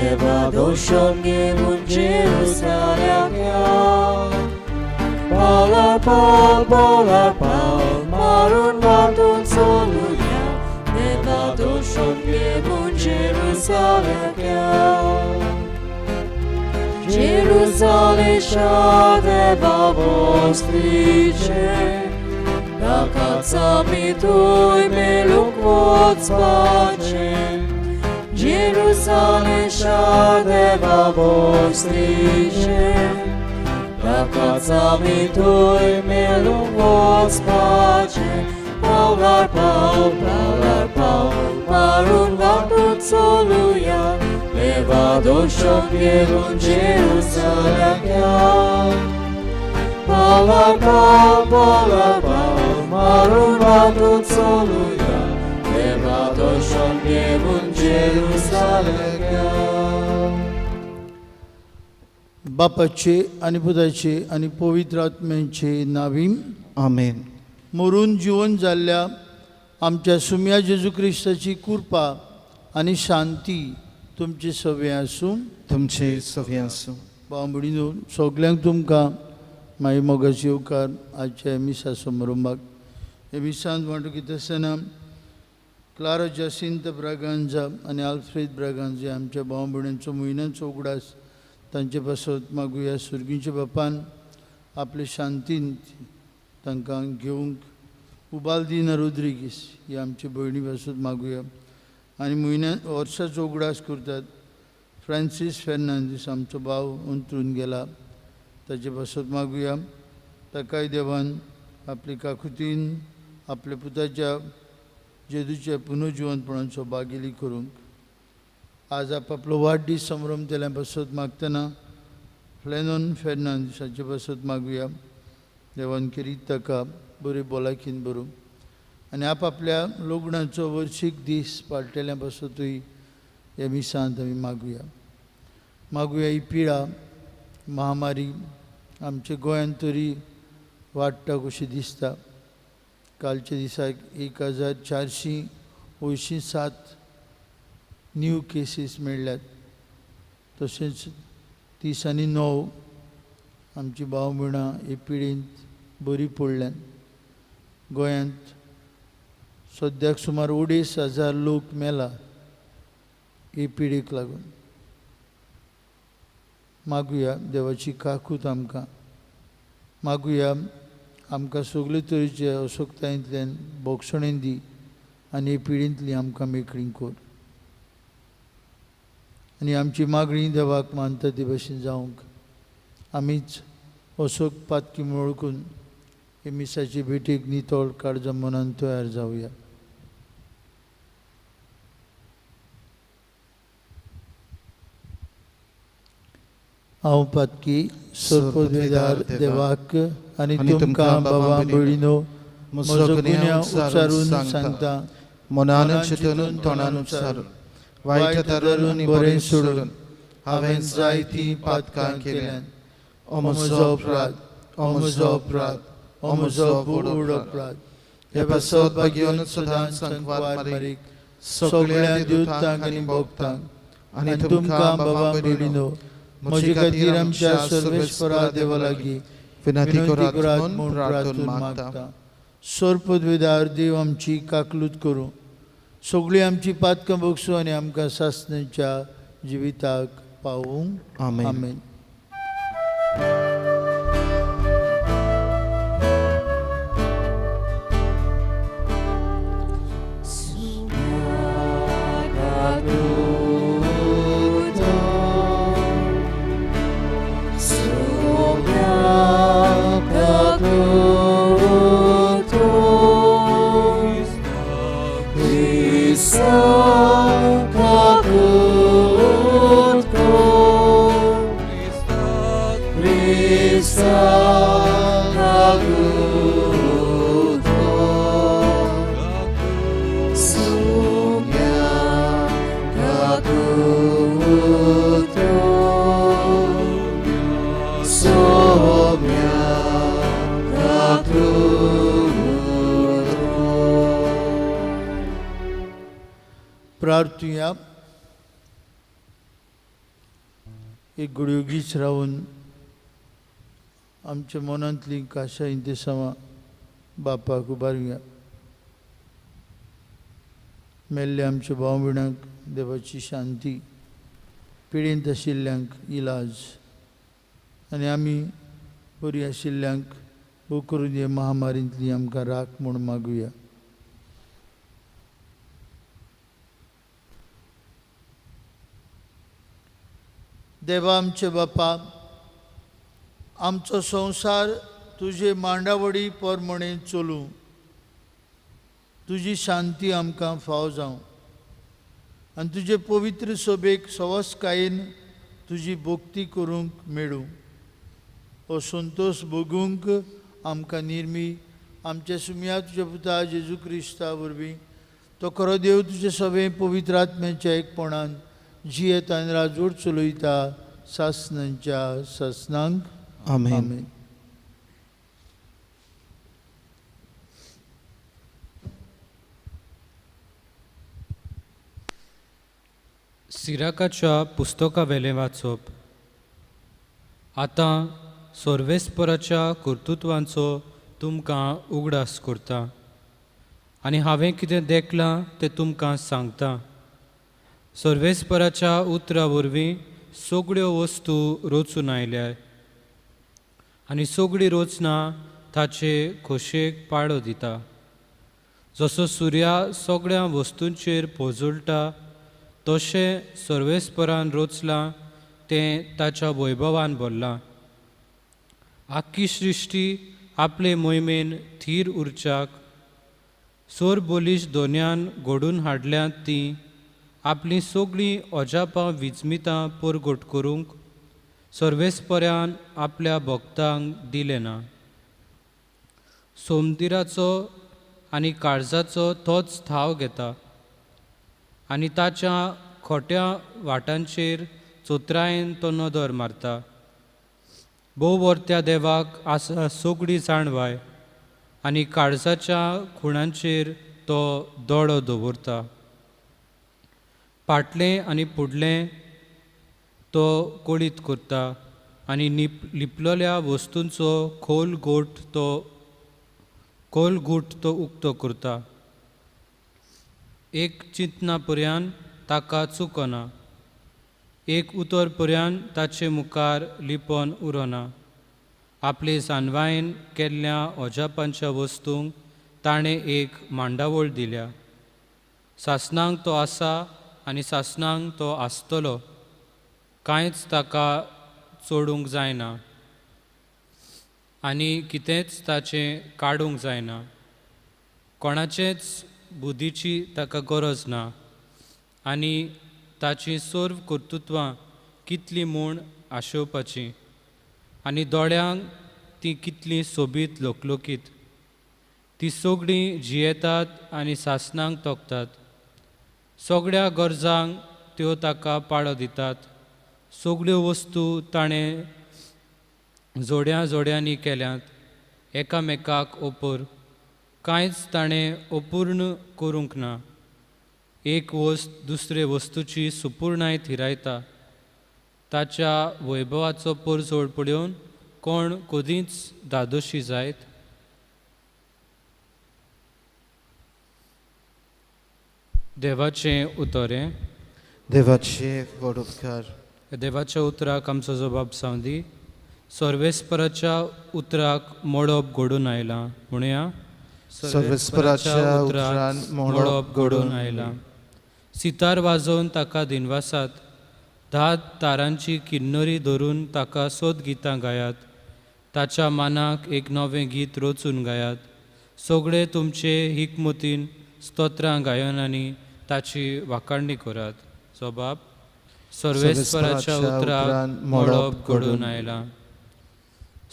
levado scioglie Gerusalem. Polar Paul, Marun Vatun Soluia, levado scioglie Gerusalem. Jerusalem șadeva vostrice, dacă ți-ami tu-i meluk poți face. Jerusalem șadeva vostrice, dacă ți-ami tu-i meluk poți face. Paular, Marun Vatun Soluia, levado scioglie Gerusalem. Paular, Marun Vatun Soluia, levado scioglie Jerusalem. बापाचे आणि पुताचे आणि पवित्र आत्म्याचे नावीम आमेन. मरून जीवन जाल्ल्या आमच्या सुम्या जेजू क्रिस्ताची कृपा आणि शांती तुमचे सगळे आसूं. तुमचे सगळे आसूं. बांबडीनो सगल्यांक तुमकां मागीर मोगाची येवकार आजच्या मिसा समारंभाक. हे मिसांत म्हणटा कितें आसतना क्लारो जसिंत ब्रागांजा आणि आल्फ्रेड ब्रागांजा आमच्या भाव भयणींचो म्हयन्याचो उगडास तांचे पासत मागुया. सुर्गीच्या बापान आपले शांतीन तांकां घेवंक उबाल्दीना रोद्रिगीस ही आमची भयणी पासत मागुया. आनी म्हयन्या वर्साचो उगडास करतात फ्रांसीस फेर्नांदीस आमचो भाव अंतरून गेला ताचे पासत मागुया. ताकाय देवान आपली काकुतीन आपल्या पुताच्या जेजूच्या पुनर्जिवंतपणाचो बागेली करूंक आज आपलो वाडदीस समारंभ केल्या पासत मागतना फ्लेनॉन फेर्नांदीसाचे पासत मागुया. देवान किरीत ताका बरे बोलाकीन बरो आनी आपल्या लग्नाचो वर्शीक दीस पाळटल्या पासतूय हे मिसांत आमी मागुया. ही पिळा महामारी आमच्या गोंयांत तरी वाडटा कशी दिसता. कालच्या दिसाक 1487 न्यू केसीस मेळ्ळ्यात. तशेंच 39 आमची भाव भयणां हे पिळेंत बरी पडल्यात. गोंयांत सद्याक सुमार 2,500 लोक मेला हे पिडेक लागून. मागुया देवाची काकूत आमकां. मागुया आमकां सगळे तरेचे अशक्तायेंतल्यान बोगसणें दी आनी हे पिडेंतली आमकां मेकळीं कर. आनी आमची मागणी देवाक मानता ते भशेन जावंक आमीच अशोक पातकी वळखून हे मिसाची भेटेक नितळ काळजा मनान तयार जावया. हांव पातकी सर्पवेदार देवाक आनी तुमकां बाबा भयणीनो म्हजो गुन्यांव उच्चारून सांगता. मनान चिंतून तोंडान उच्चारून वायट धरून बरें सोडून हांवें जायतीं पातकां केल्यात. ओ म्हजो अपराध, ओ म्हजो अपराध, ओ म्हजो बूड अपराध. हे पासत भाग्योन सदांच संकवार मारीक सगळ्या दिवतांक आनी भोगतांक आनी तुमकां बाबा भयणीनो म्हजे खातीर आमच्या सर्वेश्वरा देवा लागीं विनंती करात म्हूण प्रार्थना मागता. सर्पवेदार देव आमची काकलूत करूं. सगळीं आमची पातकां भोगसूं आनी आमकां सासणेच्या जिविताक पावूं. आमेन. प्रार्थुया. एक गुडयोगीच राहून आमच्या मनांतली काशां इंतेसांवां बापाक उबारुया. मेल्ल्या आमच्या भाव भयणांक देवाची शांती, पिडेंत आशिल्ल्यांक इलाज, आनी आमी बरी आशिल्ल्यांक भोव करून हे महामारींतली आमकां राख म्हूण मागुया. देवा आमचे बापा, आमचो संवसार तुजे मांडावळी पोरमणे चलूं, तुजी शांती आमकां फाव जावं आनी तुजे पवित्र सोबेक सवस्कायेन तुजी भोक्ती करूंक मेळूं. हो संतोष भोगूंक आमकां निर्मी आमच्या सुमया तुज्या पुता जेजू क्रिस्ता वरवीं तो खरो देव तुजे सगळे पवित्र आत्म्याच्या एकपणान जियेत आनी राजवट चलयता सासनांच्या सासनांक. आमेन. आमेन. सिराकाच्या पुस्तका वेलें वाचप. आतां सोर्वेस्पराच्या कर्तृत्वांचो तुमकां उगडास करता आनी हांवें कितें देखलां तें तुमकां सांगता. सोर्वेस्पराच्या उतरा वरवीं सगळ्यो वस्तू रचून आयल्याय आनी सगळीं रचना ताचे खोशेक पाळो दिता. जसो सुर्या सगळ्या वस्तूंचेर पोजळटा तशें सर्वेस्परान रचलां तें ताच्या वैभवान भरलां. आख्खी सृश्टी आपले मोहिमेन थीर उरच्याक सोर बोलीश दोन्यान घडून हाडल्यांत तीं आपलीं सगळीं अजापां विजमितां परगट करूंक सर्वेस्परान आपल्या भक्तांक दिलें ना. सोमदिराचो आनी काळजाचो तोच थाव घेता आनी ताच्या खोट्या वाटांचेर चोत्रायेन तो नदर मारता. भोव वर्त्या देवाक आसा सगळी जाणवाय आनी काळजाच्या खुणांचेर तो दोळो दवरता. फाटलें आनी फुडलें तो कळीत करता आनी लिपलोल्या वस्तूंचो खोल गूट तो उक्तो करता. एक चिंतना पर्यान ताका चुकना, एक उतर पर्यान ताचे मुखार लिपोन उरना. आपले जानवायेन केल्ल्या अजापांच्या वस्तूंक ताणें एक मांडावळ दिल्या. सासणांक तो आसा आनी सासणांक तो आसतलो, कांयच ताका चोडूंक जायना आनी कितेंच ताचें काडूंक जायना. कोणाचेच बुद्धीची ताका गरज ना आनी ताची सर्व कर्तृत्वां कितलीं म्हूण आशेवपाची आनी दोळ्यांक ती कितलीं सोबीत लोकलोकीत. ती सगळीं जियेतात आनी सासणांक तोखतात. सगळ्या गरजांक त्यो ताका पाळो दितात. सगळ्यो वस्तू ताणें जोड्या जोड्यांनी केल्यात, एकामेकाक ओपर. कांयच ताणें अपूर्ण करूंक ना. एक वस्त दुसरे वस्तूची सुपूर्णाय थिरायता. ताच्या वैभवाचो परजोड पळोवन कोण कदींच दादोशी जायत. देवाचें उतोरें. देवाचे व्हड उपकार. देवाच्या उतराक आमचो जबाब सांदी. सर्वेस्पराच्या उतराक मोडप घडून आयलां. म्हणया सर्वेस्पराच्या उतरान मोडप घडून आयलां. सितार वाजोवन ताका दिनवासात. 10 तारांची किन्नरी धरून ताका सोद गितां गायात. ताच्या मानाक एक नवें गीत रचून गायात. सगळे तुमचे हिकमतीन स्तोत्रां गायन आनी ताची वाखाणणी करात. जबाब. सर्वेस्पराच्या उतराक मोडप घडून आयलां.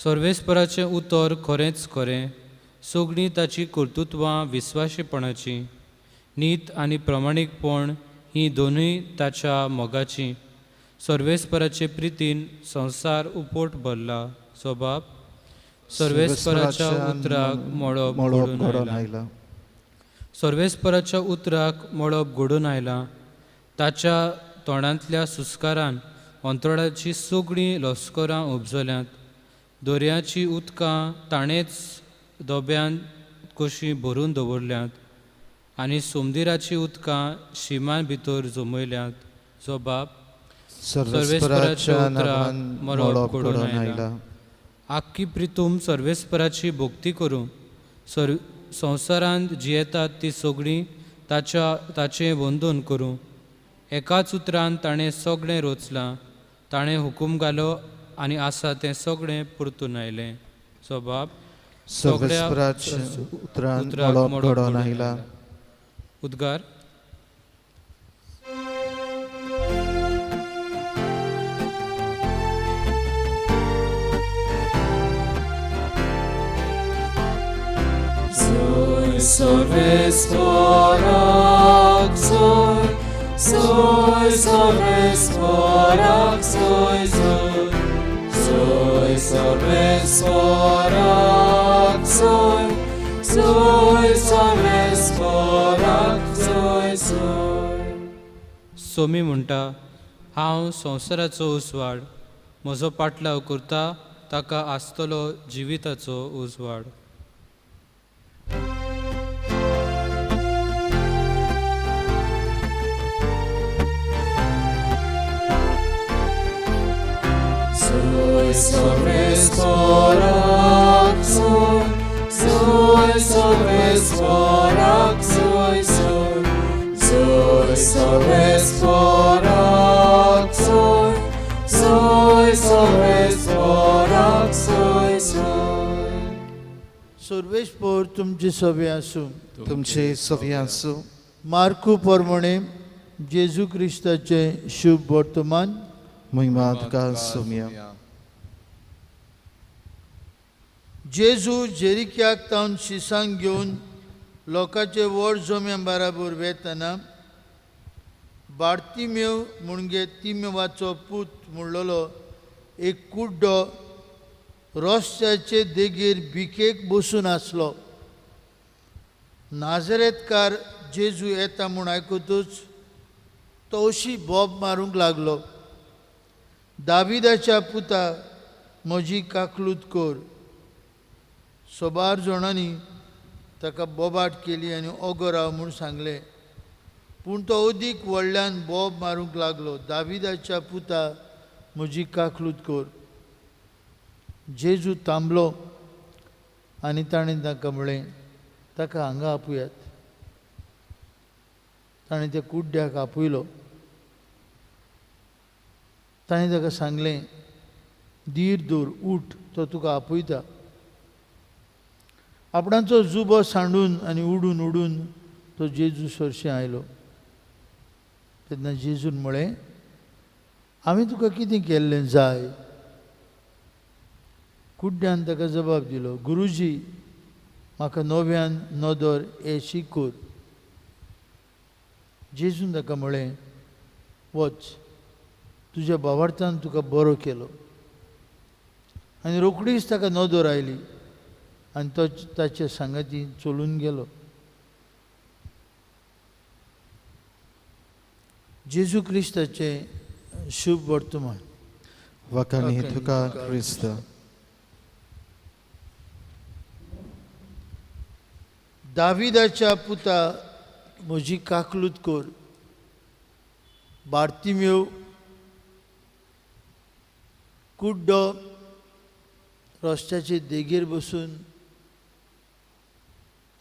सर्वेस्पराचें उतर खरेंच खरें. सगळीं ताची कर्तृत्वां विस्वाशीपणाची. नीत आनी प्रमाणीकपण ही दोनूय ताच्या मोगाची. सर्वेस्पराचे प्रितीन संवसार उपोट भरला. जबाब. सर्वेस्पराच्या उतराक मोडप घडून आयलां. सर्वेस्पराच्या उतराक मोडप घडून आयलां. ताच्या तोंडांतल्या सुस्कारान अंतराळाची सगळीं लस्करां उपजल्यांत. दर्याची उदकां ताणेंच दोब्यान कशीं भरून दवरल्यांत आनी समुद्राची उदकां शिमान भितर जमयल्यांत. जो बाप सर्वेस्पराच्या नांवान मळब घडोवन आयला. आख्खी प्रितूम सर्वेस्पराची भक्ती करूं. संवसारांत जियेतात ती सगळीं ताचें वंदन करूं. एकाच उतरान ताणें सगळें रचलां. ताणें हुकूम घालो आनी आसा तें सगळें परतून आयलें. जो बाप सर्वेस्पराच्या उतरान मळब घडोवन आयला. उद्गार. Sorvesporak soy, soy sorvesporak soy, soy sorvesporak soy, soy sorvesporak soy. Somi म्हणटा, हांव संवसाराचो उजवाड. म्हजो पाटलाव करता ताका आसतलो जिविताचो उजवाड. Soy sorvesporak soy, soy sorvesporak soy, soy sorvesporak soy, soy sorvesporak soy. सर्वेस्पर तुमचे सभे आसूं. तुमचे सवी आसूं. मार्कू प्रमाणे जेजू क्रिस्ताचे शुभ वर्तमान. महिमा तुका सोम्या. जेजू जेरिक्याक तावन शिसांक घेवन लोकांचे व्हड जम्या बाराबर वेतना बार्तिमेव म्हणगे तिमेवाचो पूत म्हणलोलो एक कुड्डो रस्त्याचे देगेर भिकेक बसून आसलो. नाजरेतकार जेजू येता म्हूण आयकूतच तो अशी बोब मारूंक लागलो, दाविदाच्या पुता म्हजी काकलूत कर. सोबार जाणांनी ताका बोबाट केली आनी ओगो राव म्हूण सांगलें. पूण तो अदीक व्हडल्यान बोब मारूंक लागलो, दाविदाच्या पुता म्हजी काकलूत कर. जेजू थांबलो आनी ताणें ताका म्हळें, ताका हांगा आपुयात. ताणें त्या कुड्ड्याक आपयलो. ताणें ताका सांगलें, धीर दवर, उठ, तो तुका आपयता. आपणाचो जुबो सांडून आनी उडून उडून तो जेजू सरशें आयलो. तेन्ना जेजून म्हळें, हांवें तुका कितें केल्लें जाय? कुड्ड्यान ताका जबाब दिलो, गुरुजी, म्हाका नव्यान नदर हें शिकोर. जेजून ताका म्हळें, वच, तुज्या भावार्थान तुका बरो केलो. आनी रोखडीच ताका नदर आयली आनी तो ताचे सांगाती चलून गेलो. जेजू क्रिस्ताचे शुभ वर्तमान. वखणी तुका क्रिस्त. दाविदाच्या पुता म्हजी काकलूत कर. बार्तिमेव कुड्डो रस्त्याचे देगेर बसून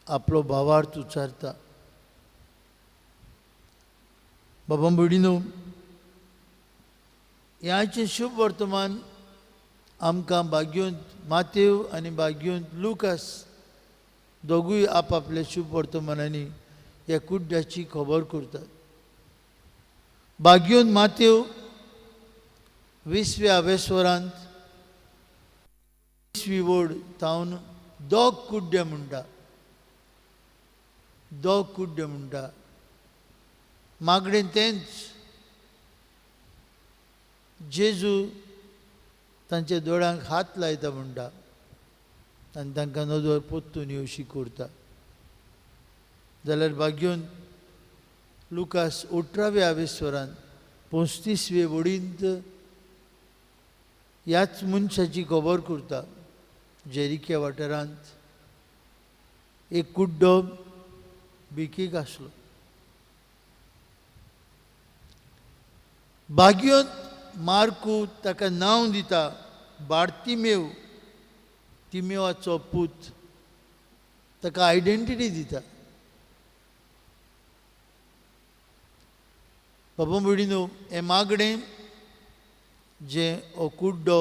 आपलो भावार्थ उच्चारता. बाबा भयणीनो, ह्याचें शुभ वर्तमान आमकां भाग्योंत मातेव आनी भाग्योंत लुकास दोगूय आपआपल्या शुभ वर्तमानांनी ह्या कुड्ड्याची खबर करतात. भाग्योंत मातेव 20व्या वेस्वरांत 20वी वड तावन दोग कुड्डे म्हणटा. दोग कुड्डे म्हणटा. मागणें तेंच जेजू तांच्या दोळ्यांक हात लायता म्हणटा आनी तांकां नदर पोत्तून येवशी करता. जाल्यार भाग्योन लुकास 18व्या वेस्वरांत 35वे वडींत ह्याच मनशाची खबर करता. जेरिके वाठारांत एक कुड्डो बिकीक आसलो. बागयोन मार्कू ताका नांव दिता बार्तिमेव, तिमेवाचो पूत. ताका आयडेंटिटी दिता. बाबा भयणीनो, हें मागणें जे हो कुड्डो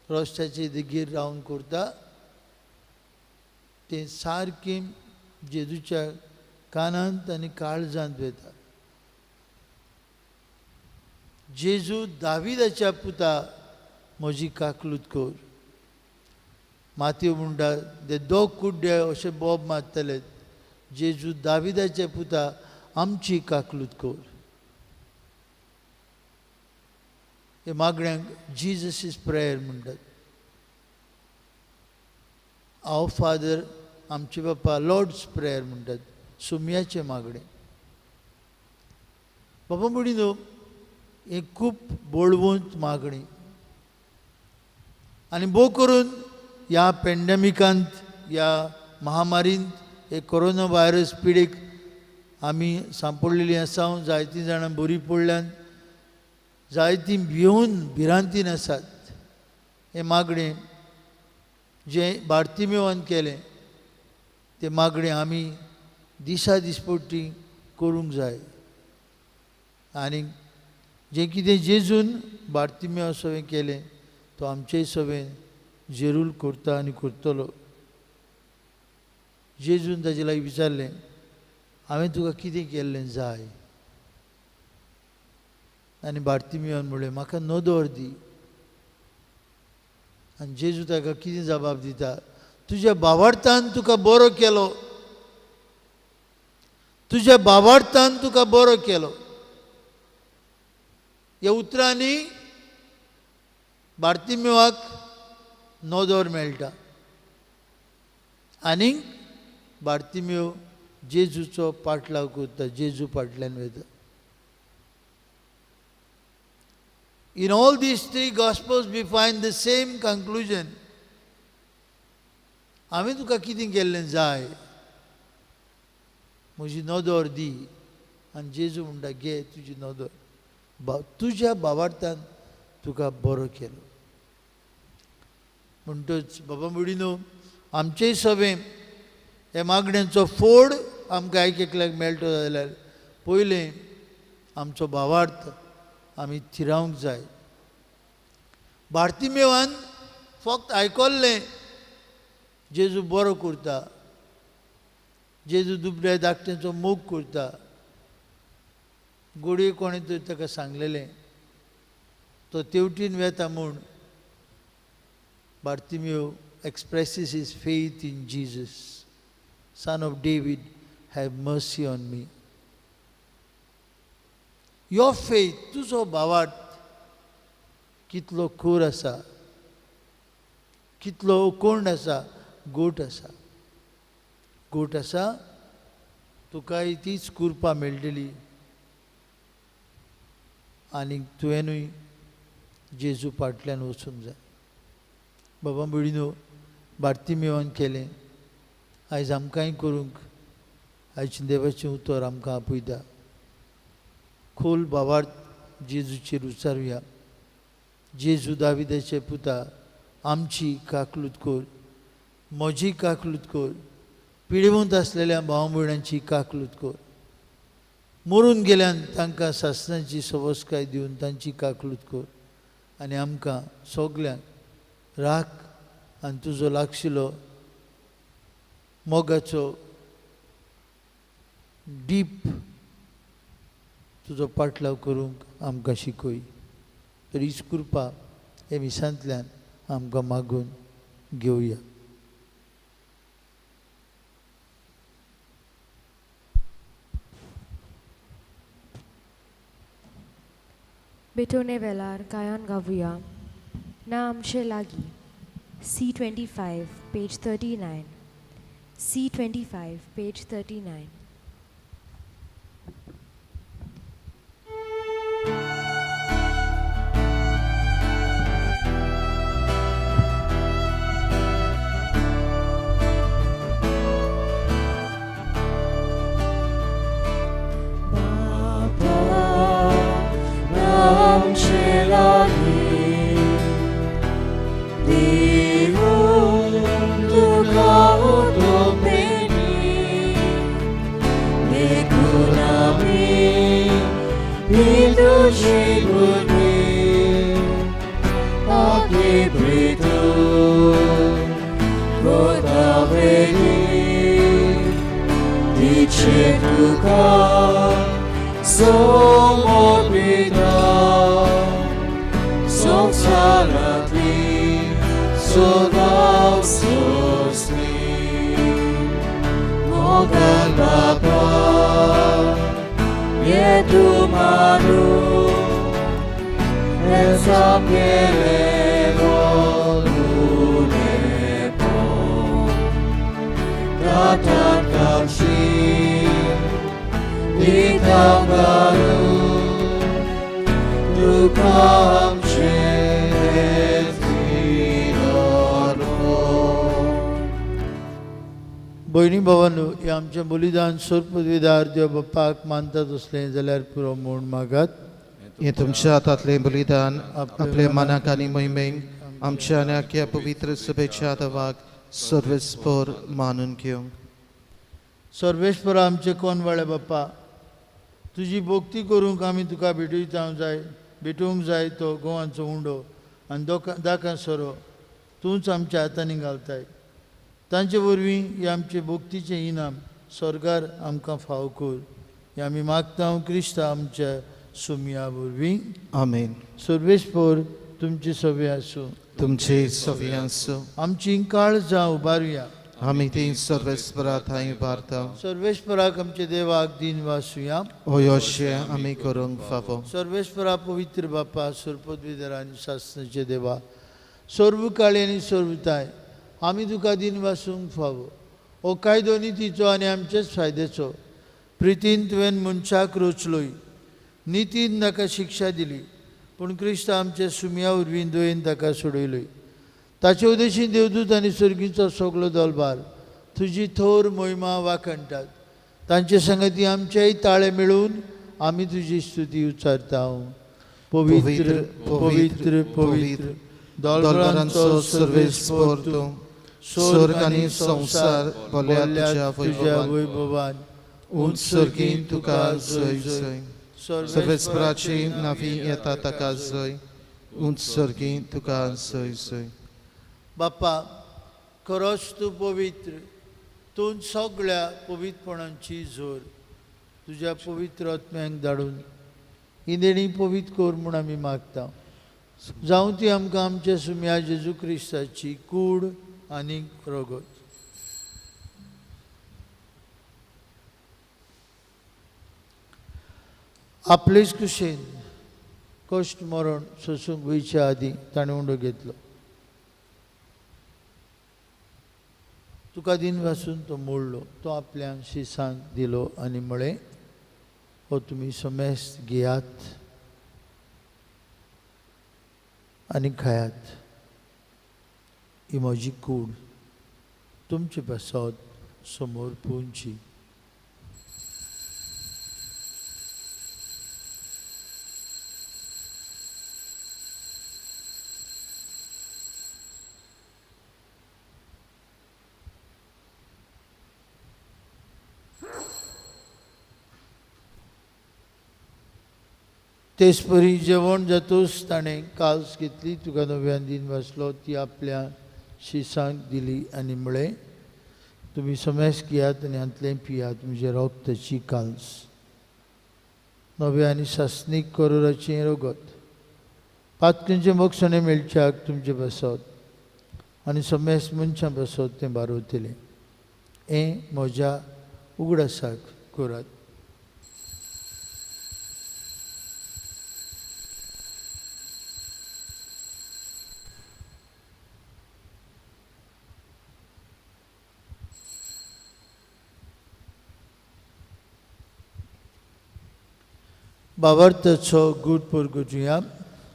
रस्त्याचे देगेर रावन करता तें सारकें जेजूच्या कानांत आनी काळजांत वेता. जेजू दाविदाच्या पुता म्हजी काकलूत कर. मातयेव म्हणटा ते दोग कुड्डे अशे बोब मारतले, जेजू दाविदाचे पुता आमची काकलूत कर. हे मागण्यांक जिजस इज प्रेयर म्हणटात. आवर फादर, आमचे बापा, लॉर्ड्स प्रेयर म्हणटात, सुमयाचे मागणे. बाबा भयणीनो, हे खूब बोळवंत मागणी. आनी भोव करून ह्या पॅन्डेमिकांत, ह्या महामारींत, हे कोरोना व्हायरस पिडेक आमी सांपडलेलीं आसा. जायतीं जाणां बरीं पडल्यात, जायतीं भिरांतीन आसात. हे मागणें जें बार्तिमेवान केलें तें मागणें आमी दिसा दिसपट्टी करूंक जाय. आनी जें कितें जेजून बार्तिमेवा सवें केलें तो आमचेय सवें जरूर करता आनी करतलो. जेजून ताजे लागीं विचारलें, हांवें तुका कितें केल्लें जाय? आनी बार्तिमेवान म्हणलें, म्हाका नदर दी. आनी जेजू ताका कितें जबाब दिता? तुज्या भावार्थान तुका बरो केलो, तुज्या भावार्थान तुका बरो केलो. ह्या उतरांनी बार्तिमेवाक नदर मेळटा. आनीक बार्तिमेव जेजूचो पाटलाव करता, जेजू फाटल्यान वयता. In all these three Gospels we find the same conclusion. हांवें तुका कितें केल्लें जाय? म्हजी नदर दी. आनी जेजू म्हणटा, घे तुजी नदर. तुज्या भावार्थान तुका बरो केलो. म्हणटच बाबा भयणीनो, आमचेय सवें हे मागण्यांचो फोड आमकां एक एकल्याक मेळटो जाल्यार पयलें आमचो भावार्थ आमी थिरावंक जाय. बार्तिमेवान फक्त आयकल्लें जेजू बरो करता, जेजू दुबळ्या धाकट्याचो मोग करता. गोडये कोणें तरी ताका सांगलेलें, तो तेवटीन वेता म्हूण बार्तिमेव expresses his faith in Jesus. Son of David, have mercy on me. Your faith, तुजो भावार्थ कितलो खोर आसा, कितलो कोंड आसा, गोट आसा. गोट आसा, तुकाय तीच कृपा मेळटली. आनी तुवेंनूय जेजू फाटल्यान वचूंक जाय. बाबा भयणीनो, बार्तिमेवान केलें आयज आमकांय करूंक आयचें देवाचें उतर आमकां आपयता. खोल भावार्थ जेजूचेर उचारुया. जेजू दाविदाचे पुता, आमची काकलूत कर, म्हजी काकलूत कर. पिडेवंत आसलेल्या भाव भयणांची काकलूत कर. मरून गेल्यान तांकां सासणाची सवस्काय दिवन तांची काकलूत कर. आनी आमकां सगल्यांक राख आनी तुजो लागशिल्लो मोगाचो डीप तुजो पाटलाव करूंक आमकां शिकय. तर हीच कृपा हे मिसांतल्यान आमकां मागून घेवया. बेटोने वेलार गायन गावुया. ना आमचे लागीं. C25, page 39. C25, page 39. तुझी बुद्धी अगिब्रितू गोदावेरी dice tuca somopita som salati sodau sosni mogal bapa yetu manu esapele volunepo tatat kapsi Ditang baru Dukam भयणी भावांनो, हे आमचे बलिदान सोरपदवीदार देव बाप्पाक मानतात असलें जाल्यार पुरो म्हूण मागात. हे तुमच्या हातांतलें बलिदान आपल्या मनाक आनी मोहिमेक आमच्या आनी आख्या पवित्र सभेच्या देवाक सर्वेस्पर मानून घेवंक. सर्वेस्पर आमचे कोनवाळे बाप्पा, तुजी भोक्ती करूंक आमी तुका भेटूंक जाय तो गोवांचो उंडो आनी दाकां सोरो तूंच आमच्या हातांनी घालताय. तांचे वरवीं हे आमचे भोक्तीचें इनाम स्वर्गार आमकां फाव कर. हे आमी मागता क्रिस्त आमच्या सुमया वरवीं. आमेन. सर्वेस्पर तुमची सवे आसूं. तुमचे सवे आसूं. आमची काळ जावं उबारुया. आमी ती सर्वेस्परा थंय उबारता. सर्वेस्पराक आमचे देवाक दिन वासुया. हो अशें आमी करूंक फावो. सर्वेस्परा पवित्र बाप्पा, सोरपदवीदार आनी शास्त्राचे देवा, सर्वकाळी आनी सर्वताय आमी तुका दिन वासूंक फावो. हो कायदो नितीचो आनी आमचेच फायद्याचो. प्रितीन तुवें मनशाक रोचलोय, नितीन ताका शिक्षा दिली, पूण क्रिस्त आमच्या सुमया वरवीं दोयेन ताका सोडयलोय. ताचे उदेशीं देवदूत आनी सर्गीचो सगळो दलबार तुजी थोर मोहिमा वाखणटात. तांचे संगती आमचेय ताळे मेळून आमी तुजी स्तुती उच्चारता. पवित्र पवित्र पवित्र दलबरांचो सर्वेस्पर तूं, स्वर्ग आनी संसार भल्या तुज्या वैभवान उंच सर्गीन तुका जय जय. सर्वेस्पराची नावी येता ताका जय. उंच सर्गीन तुका जय जय. बाप्पा, खरोच तूं पवित्र. तूं सगळ्या पवित्रपणांची जोर तुज्या पवित्र आत्म्यांक धाडून ही देणी पवित्र कर म्हूण आमी मागता. जावं ती आमकां आमच्या सुमया जेजू क्रिस्ताची कूड आनी रगत. आपलेच कुशेन कश्ट मरण सोसूंक वयच्या आदीं ताणें उंडो घेतलो. तुका दिन वासून तो मोडलो. तो आपल्या शिसांक दिलो आनी म्हळें, हो तुमी समेस्त घेयात आनी खायात. ही म्हजी कूड तुमचे पासत समोर पोवची. तेच परी जेवण जातूच ताणें काल्स घेतली, तुका नव्यान दिन वाचलो, ती आपल्या शिसांक दिली आनी म्हळें, तुमी समेस्त घेयात आनी हांतलें पियात, म्हजे रोगताची काल्स. नवे आनी सासणीक करोराचें रगत पातकेंचे मोक्षणे मेळच्याक तुमचे बसत आनी समेस्त मनशां बसत तें बारोवतलें. हें म्हज्या उगडासाक करात. बाबार्थाचो गूड परगुजुया.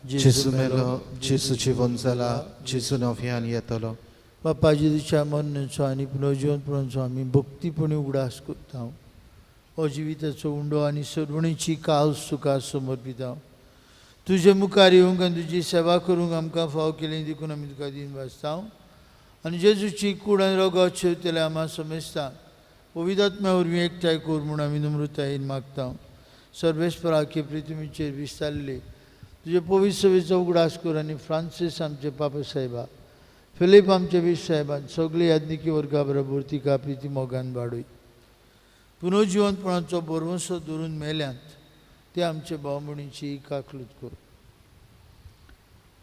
जेजू मेलो, जेजू जिवन जाला, जेजू नव्यान येतलो. बाप्पा जेजूच्या मरणाचो आनी पुनर्जीवनपणाचो आमी भक्तीपणी उगडास करता. हो जिविताचो उंडो आनी सरवणीची काल्स तुका समर्पिता. तुजे मुखार येवंक आनी तुजी सेवा करूंक आमकां फाव केलें देखून आमी तुका दिन वाचता. आनी जेजूची कूड आनी रगत शेवतले आम्हा समेस्तांक पवित्र आत्म्या वरवीं एकठांय कर म्हूण आमी नम्रतायेन मागता. सर्वेस्परा की पृथ्वीचेर विस्तारले तुझे पवित्र सभेचो उगडास कर आनी फ्रांसीस आमचे पापा साहेबा फिलीप आमचे वीस साहेबान सगळे याज्ञिकी वर्गा बरोबर तिका प्रिती मोगान वाडय पुनर्जिवंतपणाचो बोरवंसो धरून मेल्यांत ते आमचे भावमणीची काकलूत कर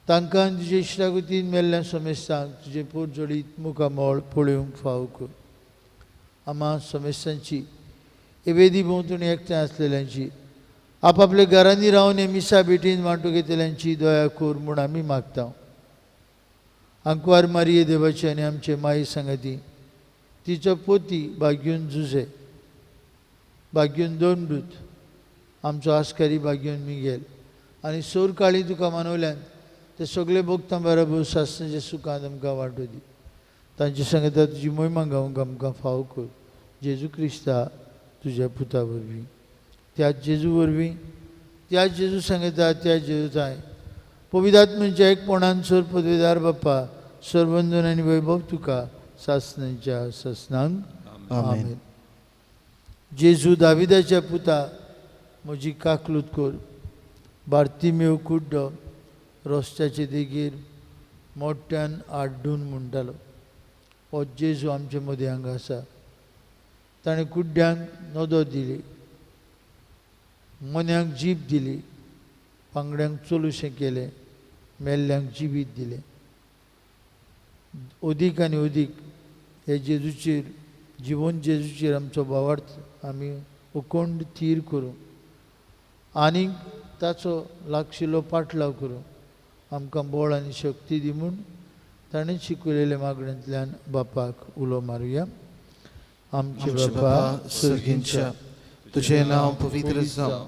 तांकां तुजे इश्टागतीन मेल्ल्या समेस्तांक तुजे पोट जोडीत मुखामोळ पळोवंक फाव कर आम्हा समेस्तांची एवेदी भोंवतणी एकठांय आसलेल्यांची आपापल्या घरांनी रावन हे मिसा बेटीन वांटो घेतल्यांची दया कर म्हूण आमी मागता आंकवार मारये देवाची आनी आमचे माई सांगाती तिचो पोती भाग्यून जुजे भाग्यून दोंडूत आमचो आस्कारी भाग्यून मिगेल आनी सोर काळी तुका मानवल्यान ते सगळे भोगतां बरोबर सासणाच्या सुखांत आमकां वांटो दी तांचे सांगता तुजी महिमा गावंक आमकां फाव कर जेजू क्रिस्ता तुज्या पुता वरवीं त्याच जेजू वरवीं त्याच जेजू सांगता त्या जेजूताय पवित्रात्म्याच्या एकपणान सोर पदवीदार बाप्पा सर्वंदन आनी वैभव तुका सासणाच्या ससनांक आमेन जेजू दाविदाच्या पुता म्हजी काकलूत कर बार्तिमेव कुड्डो रस्त्याचे देगेर मोठ्यान आड्डून म्हणटालो हो जेजू आमचे मदीं हांगा आसा ताणें कुड्ड्यांक नदो दिली मन्यांक जीब दिली पांगड्यांक चलुशें केलें मेल्ल्यांक जिवीत दिलें अदीक आनी अदीक हे जेजूचेर जिवन जेजूचेर आमचो भावार्थ आमी अखंड थीर करूं आनीक ताचो लागशिल्लो पाटलाव करूं आमकां बळ आनी शक्ती दी म्हूण ताणें शिकयलेल्या मागण्यांतल्यान बापाक उलो मारुया आमचे बापा सर्गींच्या तुझें नांव पवित्र जावं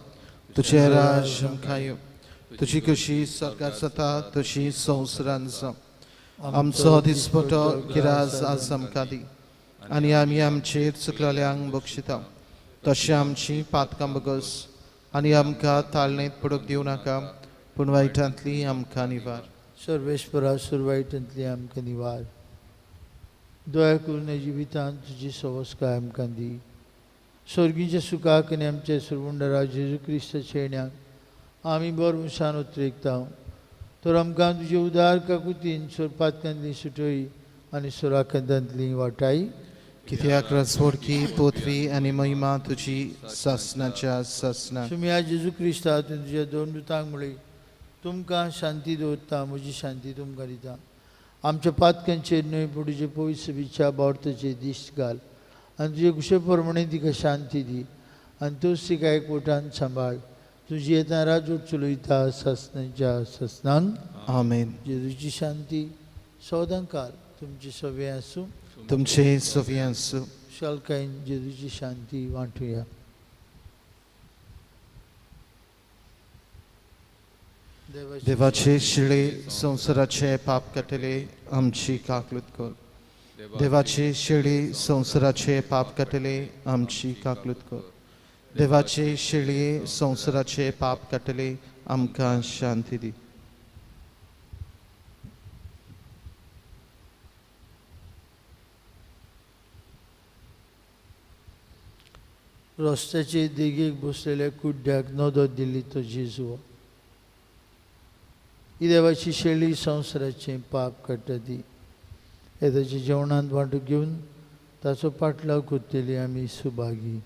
तुझें राज्य खायो तुजी कशी सरकार जाता तशी संवसारांत जावं आमचो दिसपटो गिराज आज आमकां दी आनी आमी आमचेर चुकलेल्यांक बक्षिता तशें आमची पातकां बगस आनी आमकां ताळणेंत पडूंक दिवं नाका पूण वायटांतली आमकां निवार सर्वेस्परा सुरवायटांतली आमकां निवार दया करून हे जिवितांत तुजी सवस्काय आमकां दी स्वर्गीच्या सुखाक आनी आमच्या सुरवंडरा जेजू क्रिस्ताच्या येण्याक आमी बरमुशान उतरेकता तर आमकां तुजे उदार काकुतीन सोरपातकांतली सुटय आनी सोराकांतांतली वाटाय कित्याक रसवडकी पोतवी आनी महिमा तुजी सासनाच्या सासना तुमी आज जेजू क्रिस्ता तुज्या दोन दुतांक म्हळी तुमकां शांती दवरता म्हजी शांती तुमकां दिता आमच्या पातकांचेर न्हय पूण तुजे पवित्र सभेच्या बावर्थाचेर दिश्ट घाल आनी तुजे कुशे प्रमाणे तिका शांती दी आनी तूंच तिका एकवटान सांबाळ तुजी येता राजवट चलयता सासनाच्या सासनांक आमेन जेजूची शांती सौदांकार तुमचे सवे आसूं तुमचे सवी आसूं शालकायेन जेजूची शांती वांटुया देवाचे शिळे संवसाराचे पाप काटले आमची काकलूत कर देवाचे शिळे संवसाराचे पाप काटले आमची काकलूत कर देवाचे शिळे संवसाराचे पाप काटले आमकां शांती दी रस्त्याचे देगेक बसलेल्या कुड्ड्याक नदो दिल्ली तो जेजू ही देवाची शेळी संवसाराचें पाप काडटा ती हे ताच्या जेवणांत वांटो घेवन ताचो पाटलाव करतली आमी सुभागी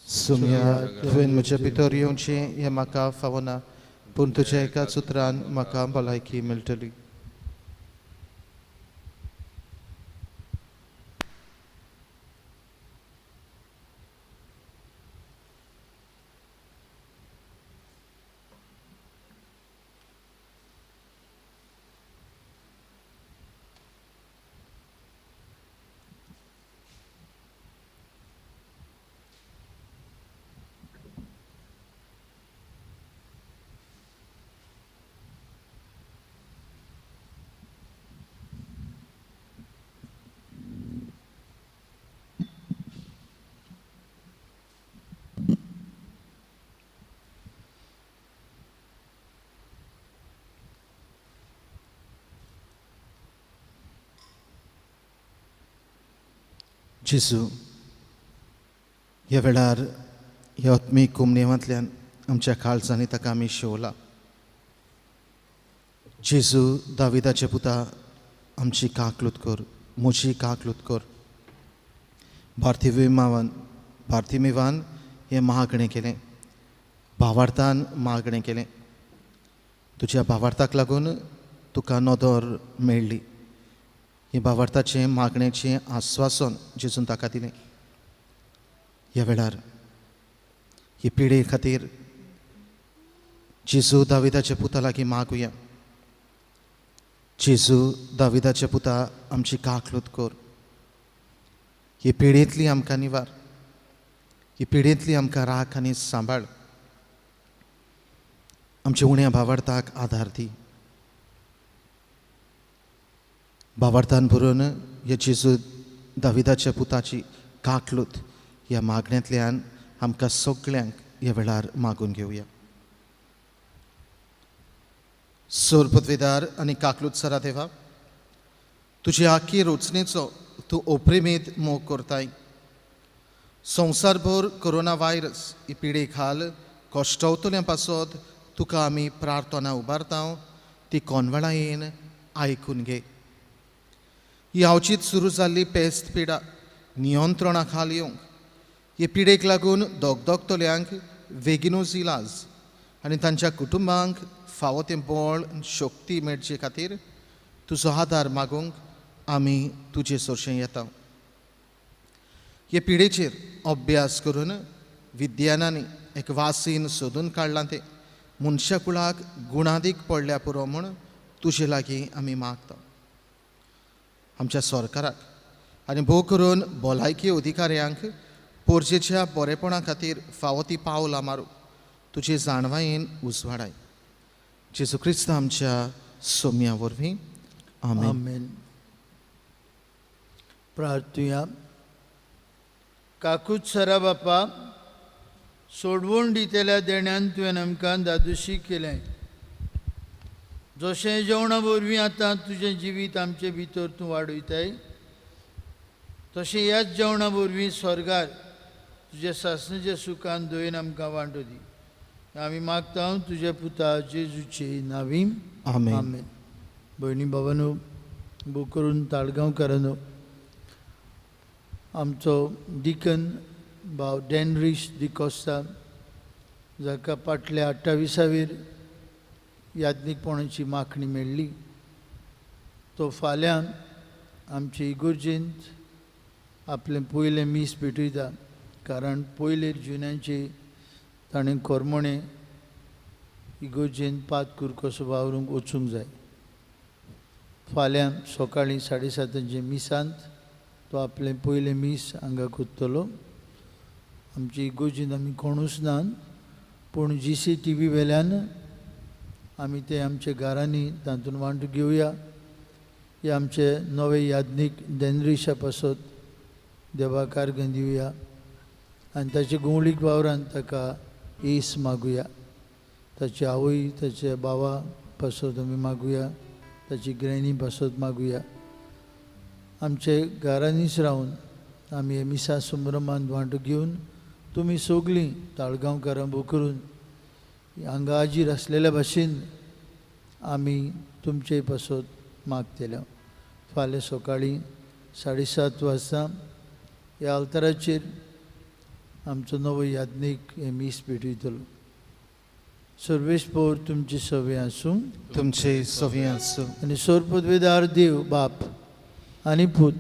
सुम्या तुवें म्हज्या भितर येवचें हें म्हाका फावना पूण तुज्या एकाच उतरान म्हाका भलायकी मेळटली जेजू ह्या वेळार ह्या आत्मीक कुमनेवांतल्यान आमच्या काळजांनी ताका आमी शिवला. जेजू दाविदाचे पुता, आमची काकलूत कर, म्हजी काकलूत कर. भारतीमेवान हें मागणें केलें, भावार्थान मागणें केलें. तुज्या भावार्थाक लागून तुका नदर मेळ्ळी. हे भावार्थाचें मागणेचें आस्वासन जेजून ताका दिलें. ह्या वेळार ही पिढे खातीर जेजू दाविदाच्या पुता लागीं मागुया. जेजू दाविदाच्या पुता, आमची काकलूत कर. ही पिढेंतली आमकां निवार, ही पिढेंतली आमकां राख आनी सांबाळ. आमच्या उण्या भावार्थाक आधार दी. भावार्थान भरून ह्या जेजू दाविदाच्या पुताची काकलूत ह्या मागण्यांतल्यान आमकां सगळ्यांक ह्या वेळार मागून घेवया. सोर पदवेदार आनी काकलूत सरा देवा, तुजे आख्खी रचनेचो तूं ओप्रेमेद मोग करताय. संवसारभर कोरोना व्हायरस ही पिढे खाल कश्टावतल्या पासत तुका आमी प्रार्थना उबारता. ती कोनवळा येवन आयकून घे. ही आवचीत सुरू जाल्ली पेस्त पिडा नियंत्रणा खाल येवंक, हे पिडेक लागून दोगदोगतल्यांक बेगीनूच इलाज आनी तांच्या कुटुंबांक फावो तें बळ शक्ती मेळचे खातीर तुजो आदार मागूंक आमी तुजे सोरशें येता. हे पिडेचेर अभ्यास करून विज्ञानांनी एक वासीन सोदून काडलां तें मनशा कुळाक गुणादीक पडल्या पुरो म्हूण तुजे लागीं आमी मागता. आमच्या सरकाराक आनी भोव करून भलायकी अधिकाऱ्यांक पोरजेच्या बरेपणा खातीर फावो ती पावलां मारूंक तुजे जाणवायेन उजवाडाय. जेजू क्रिस्त आमच्या सोम्या वरवीं. आमेन. आमेन. प्रार्थुया. काकूत सरा बापा, सोडवून दितेल्या देण्यान तुवें आमकां दादोशी केलें. जशें जेवणा वरवीं आतां तुजें जिवीत आमचे भितर तूं वाडयताय, तशें ह्याच जेवणा वरवीं स्वर्गार तुज्या सासणेच्या सुखान दयेन आमकां वांटो दी. आमी मागता तुज्या पुता जेजूचे नांवीं. आमेन. आमेन. भयणी भावांनो, बू करून ताळगांवकारांनो, आमचो डिकन भाव डेनरीश डिकोस्ता, जाका फाटल्या 28वीर याज्ञीकपणाची माखणी मेळ्ळी, तो फाल्यां आमचे इगोर्जेंत आपलें पयलें मीस पेटयता. कारण पयले जुन्यांचे ताणें कोरमणे इगोर्जेंत पात कुरकोसो वावरूंक वचूंक जाय. फाल्यां सकाळीं 7:30 मिसांत तो आपलें पयलें मीस हांगा कोत्तलो. आमची इगोर्जेंत आमी कोणूच नात, पूण GCTV वेल्यान आमी ते आमच्या घरांनी तातूंत वांटो घेवया. हे आमचे नवे याज्ञीक डेनरीशा पासत देवाक अर्घ्य दिवया आनी ताचे गुंवळीक वावरांत ताका येस मागुया. ताची आवय ताच्या बावा पासत आमी मागुया, ताची ग्रॅनी पासत मागुया. आमचे घरांनीच रावन आमी हे मिसा संभ्रमांत वांटो घेवन तुमी सगळीं ताळगांवकारां भोव करून हांगा हाजीर आसलेल्या भाशेन आमी तुमचे पासत मागतले. फाल्यां सकाळीं 7:30 वाजता ह्या अवताराचेर आमचो नवो याज्ञीक हे मीस पेटयतलो. सर्वेस्पोर तुमचे सवे आसूं. तुमचे सवे आसूं. आनी सोर पदवेदार देव बाप आनी पूत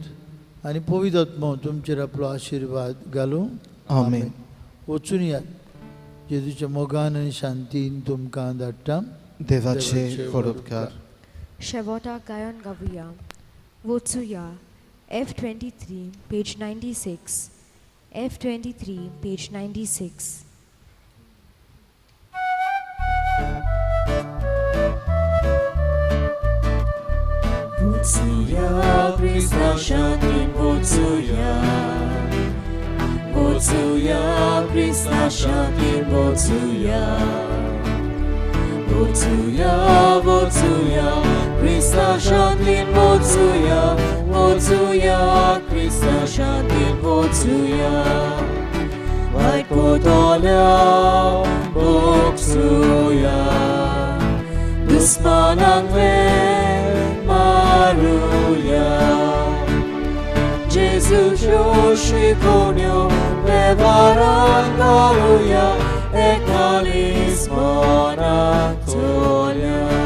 आनी पवित्र आत्मो तुमचेर आपलो आशिर्वाद घालूं. आमेन. वचून यात. जेजूच्या मोगान आनी शांतीन तुमकां धाडटा. देवाचे परोपकार. शेवटाक गायन गावुया. वचुया. F23 page 96. F23 page 96. Wotsuya, Krishna Shanti, Wotsuya. Wotsuya, Krishna Shanti, Wotsuya. Wotsuya, Wotsuya, Krishna Shanti, Wotsuya. Wotsuya, Krishna Shanti, Wotsuya. White 돌려 복수야 두스만한테 마루야 제수 조시코뇨 레바란 가루야 에카리스모나 돌려